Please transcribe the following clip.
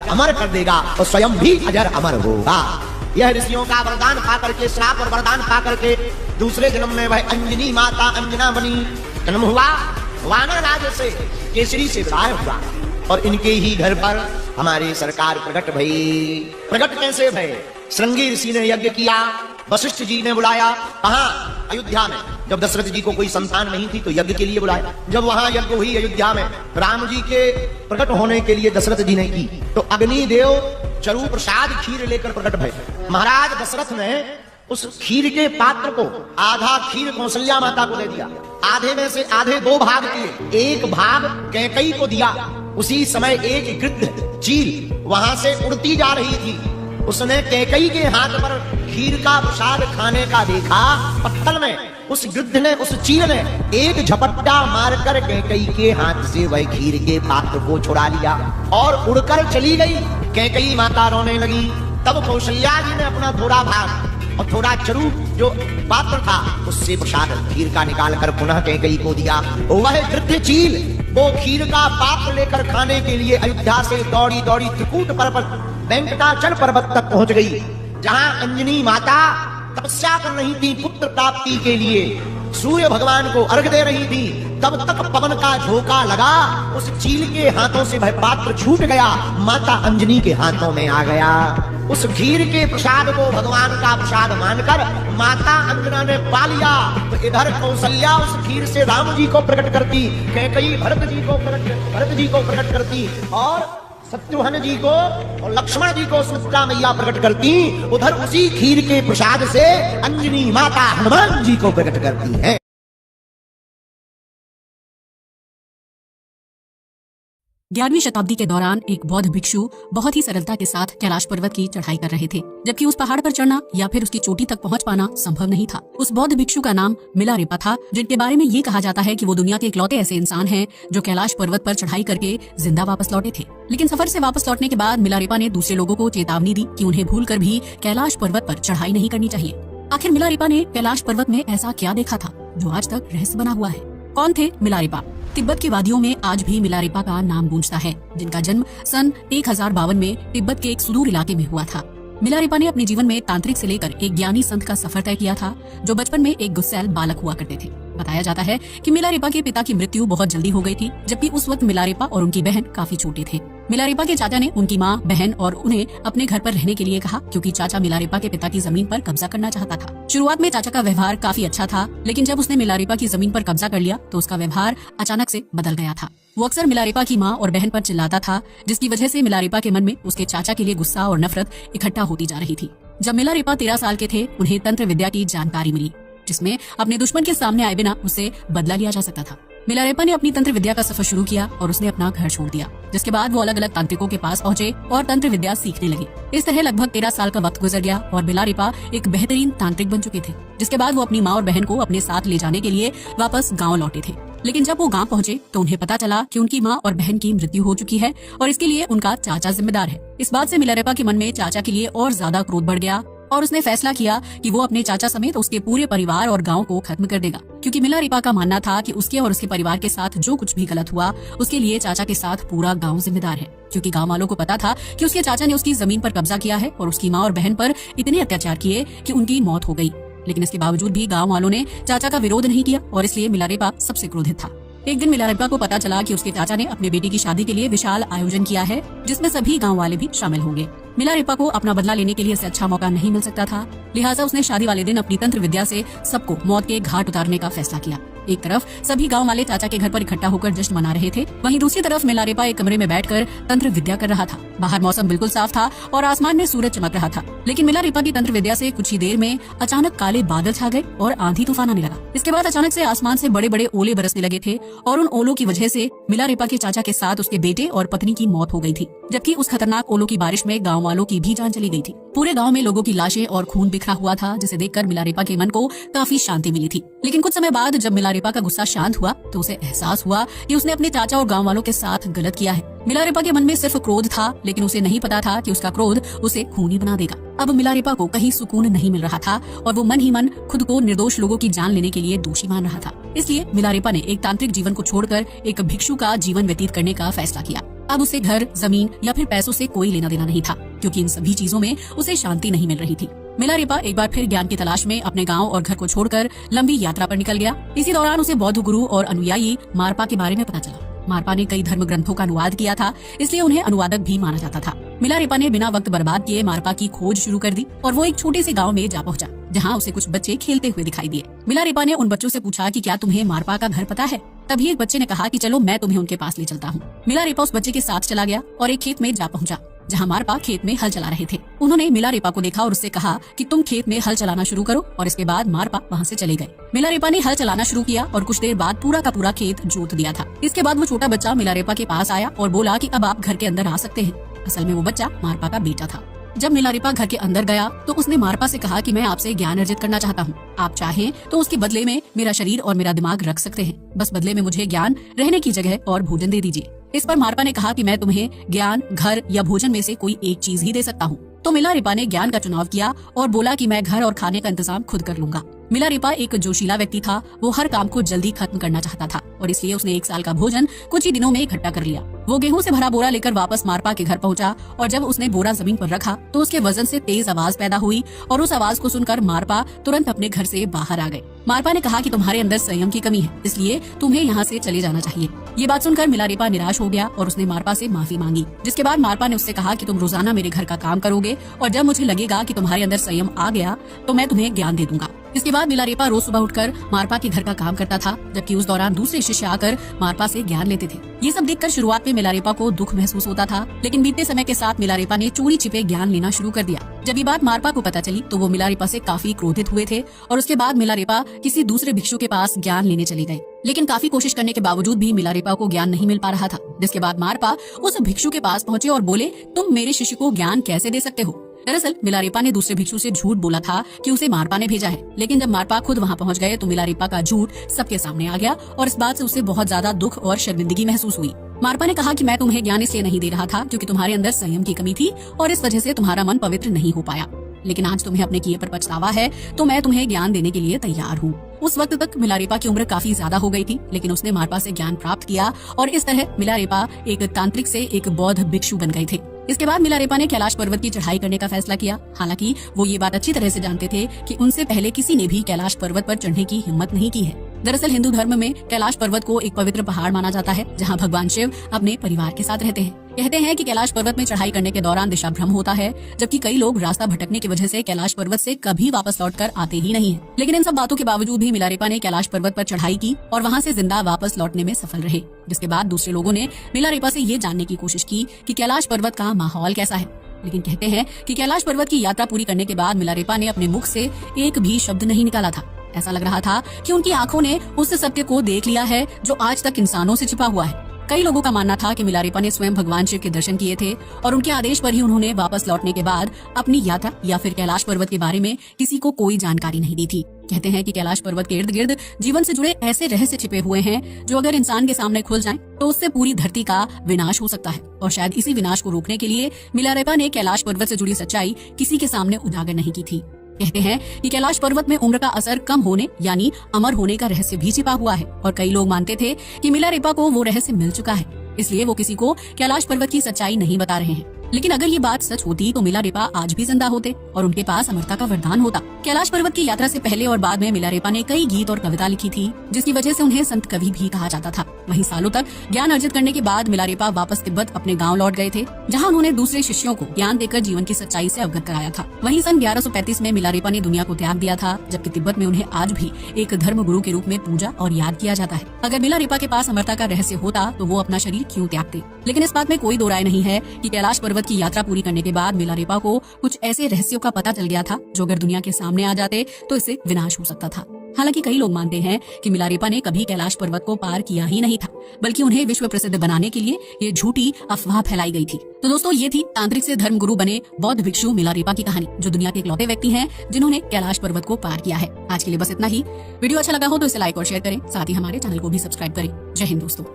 अमर कर देगा और स्वयं भी अजर अमर होगा। यह ऋषियों का वरदान पा करके, श्राप और वरदान पा करके दूसरे जन्म में वह अंजनी माता अंजना बनी जन्म हुआ। वानर राज से, केसरी से विदाई हुआ और इनके ही घर पर हमारी सरकार प्रकट भई। प्रकट कैसे भय? श्रृंगी ऋषि ने यज्ञ किया, वशिष्ठ जी ने बुलाया। कहाँ? अयोध्या में। जब दशरथ जी को कोई संतान नहीं थी तो यज्ञ के लिए बुलाया। जब वहां यज्ञ हुई अयोध्या में, राम जी के प्रकट होने के लिए दशरथ जी ने की, तो अग्निदेव चरु प्रसाद खीर लेकर प्रकट भय। महाराज दशरथ ने उस खीर के पात्र को, आधा खीर कौशल्या माता को दे दिया, आधे में से आधे दो भाग किए, एक भाग कैकेयी को दिया। उसी समय एक गिद्ध चील वहां से उड़ती जा रही थी। उसने कैकेयी के हाथ पर खीर का प्रसाद खाने का देखा। पत्तल में उस गिद्ध ने, उस चील ने एक झपट्टा मारकर कैकेयी के हाथ से वह खीर के पात्र को छुड़ा लिया और उड़कर चली गई। कैकेयी माता रोने लगी। तब कौशल्या जी ने अपना थोड़ा भाग और थोड़ा चरु जो पात्र था उससे प्रसाद खीर का निकालकर पुनः कैकेयी को दिया। वह गिद्ध चील वो खीर का पात्र लेकर खाने के लिए अयोध्या से दौड़ी दौड़ी त्रिकूट पर्वत, वेंकटाचल पर्वत तक पहुंच गई, जहां अंजनी माता तपस्या कर रही थी पुत्र प्राप्ति के लिए, सूर्य भगवान को अर्घ दे रही थी। तब तक पवन का झोंका लगा, उस चील के हाथों से वह पात्र छूट गया, माता अंजनी के हाथों में आ गया। उस खीर के प्रसाद को भगवान का प्रसाद मानकर माता अंजना ने पा लिया। तो इधर कौशल्या उस खीर से राम जी को प्रकट करती, कैकेयी भरत जी को प्रकट करती और शत्रुघ्न जी को और लक्ष्मण जी को सुमित्रा मैया प्रकट करती। उधर उसी खीर के प्रसाद से अंजनी माता हनुमान जी को प्रकट करती है। ग्यारहवीं शताब्दी के दौरान एक बौद्ध भिक्षु बहुत ही सरलता के साथ कैलाश पर्वत की चढ़ाई कर रहे थे, जबकि उस पहाड़ पर चढ़ना या फिर उसकी चोटी तक पहुंच पाना संभव नहीं था। उस बौद्ध भिक्षु का नाम मिलारेपा था, जिनके बारे में ये कहा जाता है कि वो दुनिया के इकलौते ऐसे इंसान हैं जो कैलाश पर्वत पर चढ़ाई करके जिंदा वापस लौटे थे। लेकिन सफर से वापस लौटने के बाद मिलारेपा ने दूसरे लोगों को चेतावनी दी कि उन्हें भूल कर भी कैलाश पर्वत पर चढ़ाई नहीं करनी चाहिए। आखिर मिलारेपा ने कैलाश पर्वत में ऐसा क्या देखा था जो आज तक रहस्य बना हुआ है? कौन थे मिलारेपा? तिब्बत की वादियों में आज भी मिलारेपा का नाम गूंजता है, जिनका जन्म सन 1052 में तिब्बत के एक सुदूर इलाके में हुआ था। मिलारेपा ने अपने जीवन में तांत्रिक से लेकर एक ज्ञानी संत का सफर तय किया था, जो बचपन में एक गुस्सैल बालक हुआ करते थे। बताया जाता है कि मिलारेपा के पिता की मृत्यु बहुत जल्दी हो गई थी, जबकि उस वक्त मिलारेपा और उनकी बहन काफी छोटे थे। मिलारेपा के चाचा ने उनकी माँ, बहन और उन्हें अपने घर पर रहने के लिए कहा, क्योंकि चाचा मिलारेपा के पिता की जमीन पर कब्जा करना चाहता था। शुरुआत में चाचा का व्यवहार काफी अच्छा था, लेकिन जब उसने मिलारेपा की जमीन पर कब्जा कर लिया तो उसका व्यवहार अचानक से बदल गया था। वो अक्सर मिलारेपा की माँ और बहन पर चिल्लाता था, जिसकी वजह से मिलारेपा के मन में उसके चाचा के लिए गुस्सा और नफरत इकट्ठा होती जा रही थी। जब मिलारेपा 13 साल के थे, उन्हें तंत्र विद्या की जानकारी मिली, जिसमें अपने दुश्मन के सामने आए बिना उसे बदला लिया जा सकता था। मिलारेपा ने अपनी तंत्र विद्या का सफर शुरू किया और उसने अपना घर छोड़ दिया, जिसके बाद वो अलग अलग तांत्रिकों के पास पहुंचे और तंत्र विद्या सीखने लगे। इस तरह लगभग 13 साल का वक्त गुजर गया और मिलारेपा एक बेहतरीन तांत्रिक बन चुके थे, जिसके बाद वो अपनी माँ और बहन को अपने साथ ले जाने के लिए वापस गाँव लौटे थे। लेकिन जब वो गाँव पहुँचे तो उन्हें पता चला कि उनकी माँ और बहन की मृत्यु हो चुकी है और इसके लिए उनका चाचा जिम्मेदार है। इस बात से मिलारेपा के मन में चाचा के लिए और ज्यादा क्रोध बढ़ गया और उसने फैसला किया कि वो अपने चाचा समेत उसके पूरे परिवार और गांव को खत्म कर देगा, क्योंकि मिलारेपा का मानना था कि उसके और उसके परिवार के साथ जो कुछ भी गलत हुआ उसके लिए चाचा के साथ पूरा गांव जिम्मेदार है, क्योंकि गांव वालों को पता था कि उसके चाचा ने उसकी जमीन पर कब्जा किया है और उसकी माँ और बहन पर इतने अत्याचार किए कि उनकी मौत हो गई। लेकिन इसके बावजूद भी गाँव वालों ने चाचा का विरोध नहीं किया और इसलिए मिलारेपा सबसे क्रोधित था। एक दिन मिलारेपा को पता चला कि उसके चाचा ने अपने बेटी की शादी के लिए विशाल आयोजन किया है, जिसमें सभी गांव वाले भी शामिल होंगे। मिलारेपा को अपना बदला लेने के लिए इससे अच्छा मौका नहीं मिल सकता था, लिहाजा उसने शादी वाले दिन अपनी तंत्र विद्या से सबको मौत के घाट उतारने का फैसला किया। एक तरफ सभी गांव वाले चाचा के घर पर इकट्ठा होकर जश्न मना रहे थे, वहीं दूसरी तरफ मिलारेपा एक कमरे में बैठकर तंत्र विद्या कर रहा था। बाहर मौसम बिल्कुल साफ था और आसमान में सूरज चमक रहा था, लेकिन मिलारेपा की तंत्र विद्या से कुछ ही देर में अचानक काले बादल छा गए और आंधी तूफान आने लगा। इसके बाद अचानक से आसमान से बड़े बड़े ओले बरसने लगे थे और उन ओलों की वजह से मिलारेपा के चाचा के साथ उसके बेटे और पत्नी की मौत हो गई थी, जबकि उस खतरनाक ओलों की बारिश में गाँव वालों की भी जान चली गई थी। पूरे गाँव में लोगों की लाशें और खून बिखरा हुआ था, जिसे देखकर मिलारेपा के मन को काफी शांति मिली थी। लेकिन कुछ समय बाद जब मिलारेपा का गुस्सा शांत हुआ तो उसे एहसास हुआ कि उसने अपने चाचा और गांव वालों के साथ गलत किया है। मिलारेपा के मन में सिर्फ क्रोध था, लेकिन उसे नहीं पता था कि उसका क्रोध उसे खूनी बना देगा। अब मिलारेपा को कहीं सुकून नहीं मिल रहा था और वो मन ही मन खुद को निर्दोष लोगों की जान लेने के लिए दोषी मान रहा था। इसलिए मिलारेपा ने एक तांत्रिक जीवन को छोड़कर एक भिक्षु का जीवन व्यतीत करने का फैसला किया। अब उसे घर, जमीन या फिर पैसों से कोई लेना देना नहीं था, क्योंकि इन सभी चीजों में उसे शांति नहीं मिल रही थी। मिलारेपा एक बार फिर ज्ञान की तलाश में अपने गांव और घर को छोड़कर लंबी यात्रा पर निकल गया। इसी दौरान उसे बौद्ध गुरु और अनुयायी मारपा के बारे में पता चला। मारपा ने कई धर्म ग्रंथों का अनुवाद किया था, इसलिए उन्हें अनुवादक भी माना जाता था। मिलारेपा ने बिना वक्त बर्बाद किए मारपा की खोज शुरू कर दी और वो एक छोटे से गांव में जा पहुंचा, जहां उसे कुछ बच्चे खेलते हुए दिखाई दिए। मिलारेपा ने उन बच्चों से पूछा कि क्या तुम्हें मारपा का घर पता है। तभी एक बच्चे ने कहा कि चलो मैं तुम्हें उनके पास ले चलता हूँ। मिलारेपा उस बच्चे के साथ चला गया और एक खेत में जा पहुंचा, जहां मारपा खेत में हल चला रहे थे। उन्होंने मिलारेपा को देखा और उससे कहा कि तुम खेत में हल चलाना शुरू करो, और इसके बाद मारपा वहां से चले गए। मिलारेपा ने हल चलाना शुरू किया और कुछ देर बाद पूरा का पूरा खेत जोत दिया था। इसके बाद वो छोटा बच्चा मिलारेपा के पास आया और बोला कि अब आप घर के अंदर आ सकते हैं। असल में वो बच्चा मारपा का बेटा था। जब मिलारेपा घर के अंदर गया तो उसने मारपा से कहा कि मैं आपसे ज्ञान अर्जित करना चाहता हूँ। आप चाहें तो उसके बदले में मेरा शरीर और मेरा दिमाग रख सकते हैं, बस बदले में मुझे ज्ञान, रहने की जगह और भोजन दे दीजिए। इस पर मारपा ने कहा कि मैं तुम्हें ज्ञान, घर या भोजन में से कोई एक चीज ही दे सकता हूँ। तो मिलारेपा ने ज्ञान का चुनाव किया और बोला कि मैं घर और खाने का इंतजाम खुद कर लूंगा। मिलारेपा एक जोशीला व्यक्ति था। वो हर काम को जल्दी खत्म करना चाहता था और इसलिए उसने 1 साल का भोजन कुछ ही दिनों में इकट्ठा कर लिया। वो गेहूं से भरा बोरा लेकर वापस मारपा के घर पहुंचा और जब उसने बोरा जमीन पर रखा तो उसके वजन से तेज आवाज पैदा हुई और उस आवाज को सुनकर मारपा तुरंत अपने घर से बाहर आ गए। मारपा ने कहा कि तुम्हारे अंदर संयम की कमी है, इसलिए तुम्हें यहाँ से चले जाना चाहिए। ये बात सुनकर मिलारेपा निराश हो गया और उसने मारपा से माफी मांगी, जिसके बाद मारपा ने उससे कहा कि तुम रोजाना मेरे घर का काम करोगे और जब मुझे लगेगा कि तुम्हारे अंदर संयम आ गया तो मैं तुम्हें ज्ञान दे दूंगा। इसके बाद मिलारेपा रोज सुबह उठकर मारपा के घर का काम करता था, जबकि उस दौरान दूसरे शिष्य आकर मारपा से ज्ञान लेते थे। ये सब देखकर शुरुआत में मिलारेपा को दुख महसूस होता था, लेकिन बीतते समय के साथ मिलारेपा ने चोरी छिपे ज्ञान लेना शुरू कर दिया। जब ये बात मारपा को पता चली तो वो मिलारेपा से काफी क्रोधित हुए थे और उसके बाद मिलारेपा किसी दूसरे भिक्षु के पास ज्ञान लेने चले गए। लेकिन काफी कोशिश करने के बावजूद भी मिलारेपा को ज्ञान नहीं मिल पा रहा था, जिसके बाद मारपा उस भिक्षु के पास पहुँचे और बोले, तुम मेरे शिष्य को ज्ञान कैसे दे सकते हो। दरअसल मिलारेपा ने दूसरे भिक्षु से झूठ बोला था कि उसे मारपा ने भेजा है, लेकिन जब मारपा खुद वहां पहुंच गए तो मिलारेपा का झूठ सबके सामने आ गया और इस बात से उसे बहुत ज्यादा दुख और शर्मिंदगी महसूस हुई। मारपा ने कहा कि मैं तुम्हें ज्ञान इसलिए नहीं दे रहा था क्योंकि तुम्हारे अंदर संयम की कमी थी और इस वजह से तुम्हारा मन पवित्र नहीं हो पाया, लेकिन आज तुम्हें अपने किए पर पछतावा है तो मैं तुम्हें ज्ञान देने के लिए तैयार हूँ। उस वक्त तक मिलारेपा की उम्र काफी ज्यादा हो गई थी, लेकिन उसने मारपा से ज्ञान प्राप्त किया और इस तरह मिलारेपा एक तांत्रिक से एक बौद्ध भिक्षु बन गए थे। इसके बाद मिलारेपा ने कैलाश पर्वत की चढ़ाई करने का फैसला किया। हालांकि वो ये बात अच्छी तरह से जानते थे कि उनसे पहले किसी ने भी कैलाश पर्वत पर चढ़ने की हिम्मत नहीं की है। दरअसल हिंदू धर्म में कैलाश पर्वत को एक पवित्र पहाड़ माना जाता है, जहां भगवान शिव अपने परिवार के साथ रहते हैं। कहते हैं कि कैलाश पर्वत में चढ़ाई करने के दौरान दिशा भ्रम होता है, जबकि कई लोग रास्ता भटकने की वजह से कैलाश पर्वत से कभी वापस लौटकर आते ही नहीं है। लेकिन इन सब बातों के बावजूद भी मिलारेपा ने कैलाश पर्वत पर चढ़ाई की और वहां से जिंदा वापस लौटने में सफल रहे। जिसके बाद दूसरे लोगों ने मिलारेपा से ये जानने की कोशिश की कि कैलाश पर्वत का माहौल कैसा है, लेकिन कहते हैं कि कैलाश पर्वत की यात्रा पूरी करने के बाद मिलारेपा ने अपने मुख से एक भी शब्द नहीं निकाला था। ऐसा लग रहा था कि उनकी आंखों ने उस सत्य को देख लिया है जो आज तक इंसानों से छिपा हुआ है। कई लोगों का मानना था कि मिलारेपा ने स्वयं भगवान शिव के दर्शन किए थे और उनके आदेश पर ही उन्होंने वापस लौटने के बाद अपनी यात्रा या फिर कैलाश पर्वत के बारे में किसी को कोई जानकारी नहीं दी थी। कहते हैं कि कैलाश पर्वत के इर्द गिर्द जीवन से जुड़े ऐसे रहस्य छिपे हुए हैं जो अगर इंसान के सामने खुल जाएं तो उससे पूरी धरती का विनाश हो सकता है, और शायद इसी विनाश को रोकने के लिए मिलारेपा ने कैलाश पर्वत से जुड़ी सच्चाई किसी के सामने उजागर नहीं की थी। कहते हैं कि कैलाश पर्वत में उम्र का असर कम होने यानी अमर होने का रहस्य भी छिपा हुआ है, और कई लोग मानते थे कि मिलारेपा को वो रहस्य मिल चुका है, इसलिए वो किसी को कैलाश पर्वत की सच्चाई नहीं बता रहे हैं। लेकिन अगर ये बात सच होती तो मिलारेपा आज भी जिंदा होते और उनके पास अमरता का वरदान होता। कैलाश पर्वत की यात्रा से पहले और बाद में मिलारेपा ने कई गीत और कविता लिखी थी, जिसकी वजह से उन्हें संत कवि भी कहा जाता था। वहीं सालों तक ज्ञान अर्जित करने के बाद मिलारेपा वापस तिब्बत अपने गाँव लौट गए थे, जहाँ उन्होंने दूसरे शिष्यों को ज्ञान देकर जीवन की सच्चाई से अवगत कराया था। वहीं सन 1135 में मिलारेपा ने दुनिया को त्याग दिया था, जबकि तिब्बत में उन्हें आज भी एक धर्म गुरु के रूप में पूजा और याद किया जाता है। अगर मिलारेपा के पास अमरता का रहस्य होता तो वो अपना शरीर क्यों त्यागते। लेकिन इस बात में कोई दो राय नहीं है कि कैलाश पर्वत की यात्रा पूरी करने के बाद मिलारेपा को कुछ ऐसे रहस्यों का पता चल गया था जो अगर दुनिया के सामने आ जाते तो इससे विनाश हो सकता था। हालांकि कई लोग मानते हैं कि मिलारेपा ने कभी कैलाश पर्वत को पार किया ही नहीं था, बल्कि उन्हें विश्व प्रसिद्ध बनाने के लिए ये झूठी अफवाह फैलाई गई थी। तो दोस्तों, ये थी तांत्रिक से धर्म गुरु बने बौद्ध भिक्षु मिलारेपा की कहानी, जो दुनिया के इकलौते व्यक्ति हैं जिन्होंने कैलाश पर्वत को पार किया है। आज के लिए बस इतना ही। वीडियो अच्छा लगा हो तो इसे लाइक और शेयर करें, साथ ही हमारे चैनल को भी सब्सक्राइब करें। जय हिंद दोस्तों।